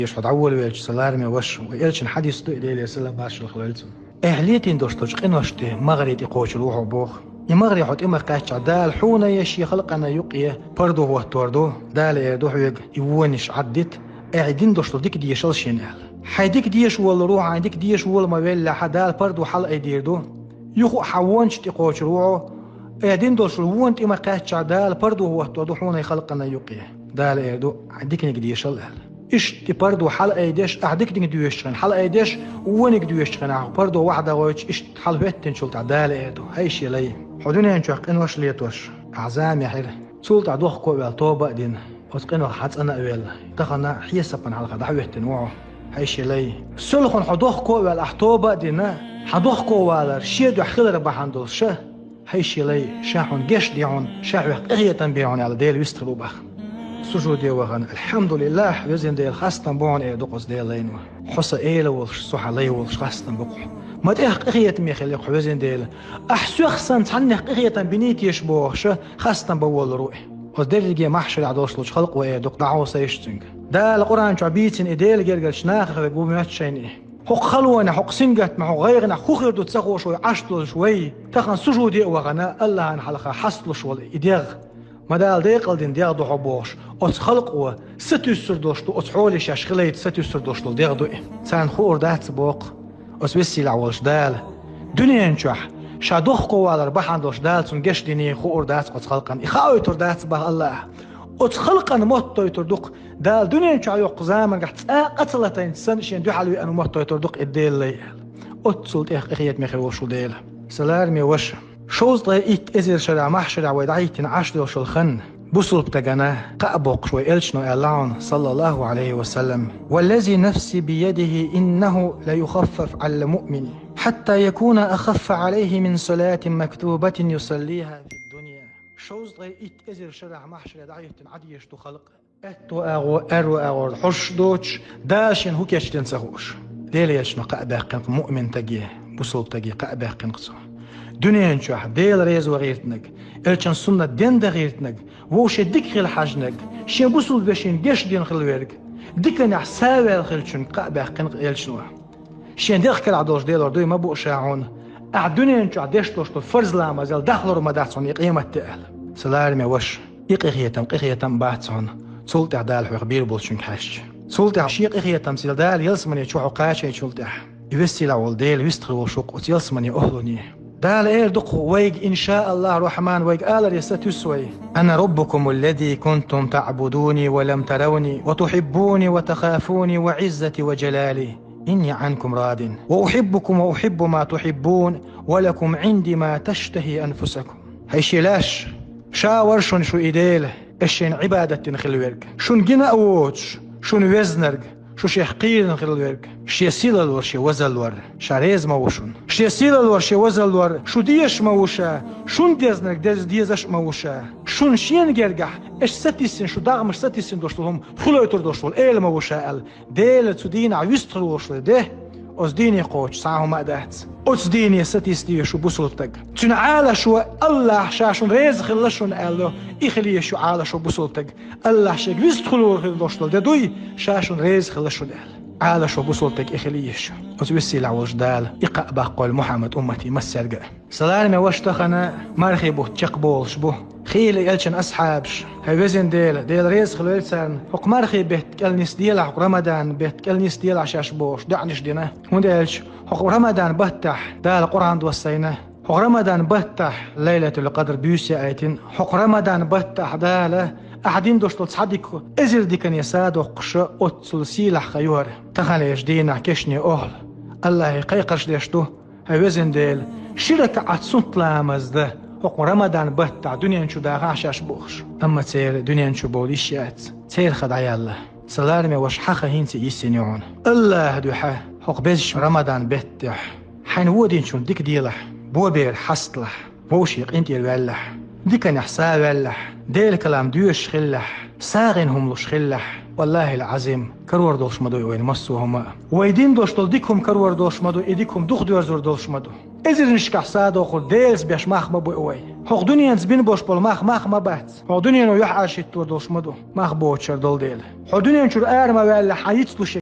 يشهد أول ويلش سلارمي وش ويلش حديث دو إليه سلام باش الخلالتو إهليتين دوشتوش قنوشته مغري قوش روحو بوخ يمغري حط إما قاش دال حونا يشي خلقنا يقيه بردو هو توردو دال يدوح يق يوونش عدت قاعدين دوشتو ديك ديشل شينال حيديك ديش ولا روح عندك ديش ولا ما ولا حدال بردو حلقة يديردو يخو حوانش تقوش روحو قاعدين دوشتو وونت إما قاش دال بردو هو توردو حونا خلقنا يقيه دال يدو عندك ديشل إيش تبردو حلقة يدش أعدك دين دويشتغن حلقة يدش وونك دويشتغن بردو واحدة غويش إيش حلبتين شلت عدالة يدو هاي شي لي حدوني أنشوق إنوش ليتوش أعزام يا حير سولت عدوخ كوبل توبة دين وتقنو حدث أنا أول تخنا حيسبن حلقة دعوتين وعو هاي شي لي سلخن حدوخ كوبل أحتوبة دين حدوخ كوبل شيدو حخير بحندل شه هاي شي لي شاحن جيش ديعون شاحو إغية تنبيعون على ديل ويستغلو بخ سجودي وغن الحمد لله وزن ديل خاصة بون ايه دقص ديل لينو حصة ايه لولش صح علي ولش خاصة بقو ما تيخ قغية ميخلي وزن ديل احسو خصن تعنيخ قغية بنيت يشبوش خاصة بول روح وزديل جي محشر عدوش لوش خلق وايه دق دعو سيشتنج دا القرآن شعبيتين ايديل جرجل شناخ غيبو مياتشين ايه حق خلونا حق سنجت معه غيرنا خوخر دو تسخو شوي عشتل شوي تخن سجودي وغنا الله انحلقها حصل شوي ايديغ مدال ديقل دين ديغ دو حبوش أس خلق و ستيسر دوشتو أس حولي شاش خليت ستيسر دوشتو ديغ دو سان خور دات بوق أس بسي لعولش دال دنيا نشوح شادوخ قوال ربحان دوش دال سن جش ديني خور دات أس خلقان إخاوي تر دات به الله أس خلقان موتو يتردوق دال دنيا نشوح يوق زامن قحت قتلتين سن شين دو حلوي أنو موتو يتردوق إديل لي أتسلت إخيات ميخي وشو ديل سلارمي وش شوز ضيئت إزير شرع محشرع ويدعيتن عشر وشو الخن بصل بتجناه قأبق شوي إلشنو إعلان صلى الله عليه وسلم والذي نفسي بيده إنه ليخفف على المؤمن حتى يكون أخف عليه من صلاة مكتوبة يصليها في الدنيا شوز ضيئت إزير شرع محشرع دعيتن عديش تخلق أتو أغور حش دوش داشن هو كيش تنسهوش ديلي يشنو قأبق مؤمن تجيه بصل تجيه قأبق قصه دنيا نشوح ديل ريز وغيرتنك الچن سنة دين دا غيرتنك ووش ديك خيل حاجنك شين بوصل بشين جيش دين خيل ويرك ديك نح ساوي الخيلچن قابع قنق يلشنوه شين ديخ كل عدوش ديل وردوي ما بو شاعون الدنيا نشوح ديشتوش فرز لما زال دخلوا رمضاتون يقيمة تقل سلارمي وش يقيخيتم باتون سلطة عدال وغبير بولشن كاش سلطة عشيق إخيتم سيل دال يلسمن يتشوحو قاشا يتشلطة يوسي لعول ديل ويستخل وشوق وتيلسمن يأهلوني دال إير دقو ويق إن شاء الله الرحمن ويق آل يستسوي أنا ربكم الذي كنتم تعبدوني ولم تروني وتحبوني وتخافوني وعزتي وجلالي إني عنكم راد وأحبكم وأحب ما تحبون ولكم عندي ما تشتهي أنفسكم هيشيلاش شاور شو إيديل إشين عبادة خلويرك شون جنا أوتش شون وزنرك شو شي حقير نخيل الورك شي سيل الور شي وزل الور شاريز موشون شي سيل الور شي وزل الور شو ديش موشا شون ديزنك ديزش موشا شون شين جرجح اش ستيسن شو داغمش ستيسن دوشتهم خلويتر دوشتول ايل موشا ال ديل تدين عيستر وشل ده أز ديني قوش ساعه ما دهت أز ديني ستيستي شو بوصلتك تنعال شو الله شاشون ريز خلشون قالو إخلي شو عال شو بوصلتك الله شك بيستخلوا خلشتول ده دوي شاشون ريز خلشون قال عال شو بوصلتك إخلي شو أز وسيل عوج دال إقا بقول محمد أمتي مسرقة سلام واشتخنا مرخبو تشقبولش بو خيل يلشن أصحابش هاي وزن ديل ريز خلويلسان حق مرخي بيتكلنيس ديل حق رمضان بيتكلنيس ديل عشاش بوش دعنش دينا وديلش حق رمضان بتح دال القرآن دوسينا حق رمضان بتح ليلة القدر بيوسي آيتين حق رمضان بتح دال أحدين دوشتل تصدق إزل دي كان يساد وقش أتسل سيلح خيور تخليش دينا كشني أهل الله يقيقرش ديشتو هاي وزن ديل شركة عدسون تلامز ده حق رمضان بتع دنيا نشو داغ عشاش بوخش أما تير دنيا نشو بوليشيات تير خدعي الله سلارمي وش حقا هينتي يسينيون الله دوحة حق بيزش رمضان بتح حين ودين شون ديك ديلح بوبير حصلح بوشيق انتي الوالح ديك نحسا والح ديل كلام دوش خلح ساغنهم لش خلح والله العظيم كرور دوش مدو وين مسوهما ويدين دوش دول ديكهم كرور دوش مدو ايديكم دوخ دور زور دوش مدو إذا نشكح سادو خود ديلز بيش ماخ مبو اوي Hok dünyanın zbin boş bolmak ma bat. Hok dünyanın o yuh aşit dur doşmadı. Mah boğuşar dol değil. Hok dünyanın çür erme ve hayit duşe